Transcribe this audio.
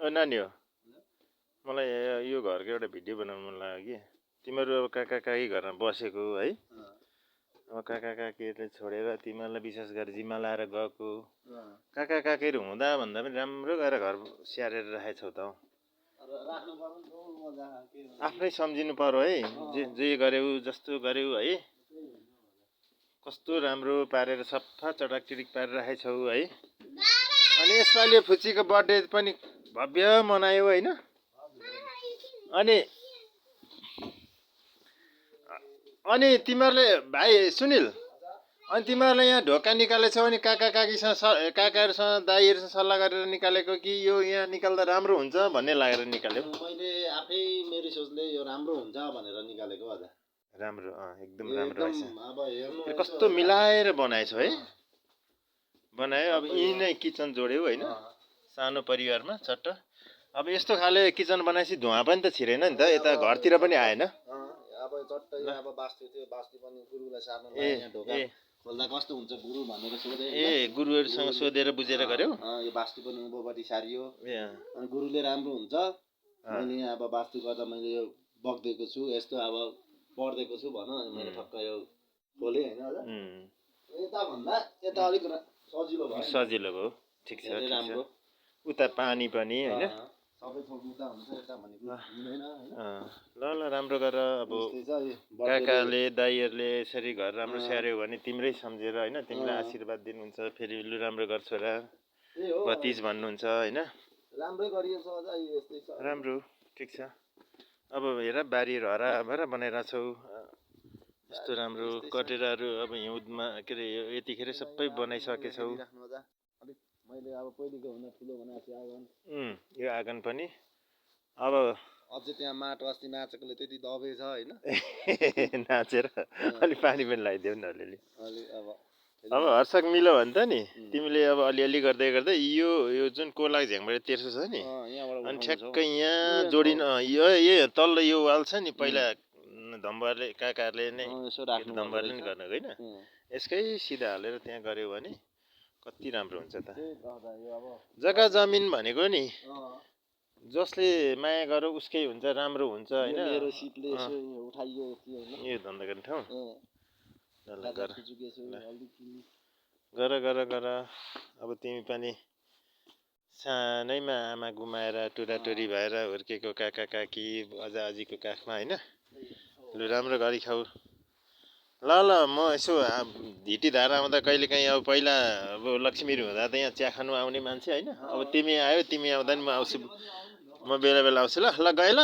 नानी हो मलाई यो घरको एउटा भिडियो बनाउनु मन लाग्यो कि तिमीहरू अब काका काकी घरमा बसेको है अब काका काकीहरूले छोडेर तिमीहरूलाई विशेष गरी जिम्मा लाएर गएको काका काकीहरू हुँदा भन्दा पनि राम्रो गरेर घर स्याहारेर राखेछौ त आफ्नै सम्झिनु पर्यो है जे गर्यौ जस्तो गर्यौ है कस्तो राम्रो पारेर सफा चटाकटिक पारेर राखेछौ है अनि यसपालि फुच्चीको बर्थडे पनि भव्य मनायो होइन अनि तिमीहरूले भाइ सुनिल अनि तिमीहरूले यहाँ ढोका निकालेछौ अनि काका काकीसँग काकाहरूसँग दाइहरूसँग सल्लाह गरेर निकालेको कि यो यहाँ निकाल्दा राम्रो हुन्छ भन्ने लागेर निकाल्यो मैले आफै मेरो सोचले यो राम्रो हुन्छ भनेर निकालेको अझ राम्रो एकदम राम्रो रहेछ अब हेर्नु कस्तो मिलाएर बनाएछौ है बनायो अब यहीँ नै किचन जोड्यौ होइन सानो परिवारमा चट्ट अब यस्तो खाले किचन बनाएपछि धुवा पनि त छिरेन नि त यता घरतिर पनि आएन अब चट्टै अब बास्ती थियो बास्ती पनि गुरुलाई सार्नु यहाँ ढोका खोल्दा कस्तो हुन्छ गुरु भनेर सोधे गुरुहरूसँग सोधेर बुझेर गर्यौ यो बास्ती पनि उँभोपट्टि सारियो अनि गुरुले राम्रो हुन्छ मैले यहाँ अब बास्ती गर्दा मैले यो बग्देको छु यस्तो अब पढ्देको छु भनौँ अनि मैले ठक्क यो खोलेँ होइन यता भन्दा यता अलिक सजिलो भयो ठिक छ राम्रो उता पानी पनि होइन सबै थोक उता हुन्छ यता भनेको हुँदैन ल राम्रो गर अब काकाले दाइहरूले यसरी घर राम्रो स्याहार्यो भने तिम्रै सम्झेर होइन तिमीलाई आशीर्वाद दिनुहुन्छ फेरि लु राम्रो गर्छ र भतिज भन्नुहुन्छ होइन राम्रै गरिएको छ अझ यस्तै छ राम्रो ठिक छ अब हेर बारीहरू हराभरा बनाइरहेको छौ यस्तो राम्रो कटेराहरू अब हिउँदमा के अरे यतिखेर सबै बनाइसकेछौ मैले अब पहिलेको भन्दा ठुलो बनाएको छु आँगन यो आँगन पनि अब अझै त्यहाँ माटो अस्ति नाचेकोले त्यति दबे छ होइन नाचेर अलि पानी पनि लगाइदेऊ न अलिअलि अब हर्षक मिल्यो भने त नि तिमीले अब अलिअलि गर्दै गर्दै यो जुन कोलाक झ्याङबाट तेर्सो छ नि अनि ठ्याक्कै यहाँ जोडिन यो तल्लो यो वाल छ नि पहिला धम्बरले काकाहरूले नै धम्बरले नै गर्नु होइन यसकै सिधा हालेर त्यहाँ गऱ्यो भने कति राम्रो हुन्छ त जग्गा जमिन भनेको नि जसले माया गरौ उसकै हुन्छ राम्रो हुन्छ होइन यो धन्दा गर्ने ठाउँ गर अब तिमी पनि सानैमा आमा गुमाएर टुराटुरी भएर हुर्केको काका काकी अजा अजीको काखमा होइन लु राम्रो गरी खाऊ ल म यसो धिटी धारा आउँदा कहिलेकाहीँ अब पहिला अब लक्ष्मीहरू हुँदा त यहाँ चिया खानु आउने मान्छे होइन अब तिमी आयो तिमी आउँदा नि म आउँछु म बेला बेला आउँछु ल गएँ ल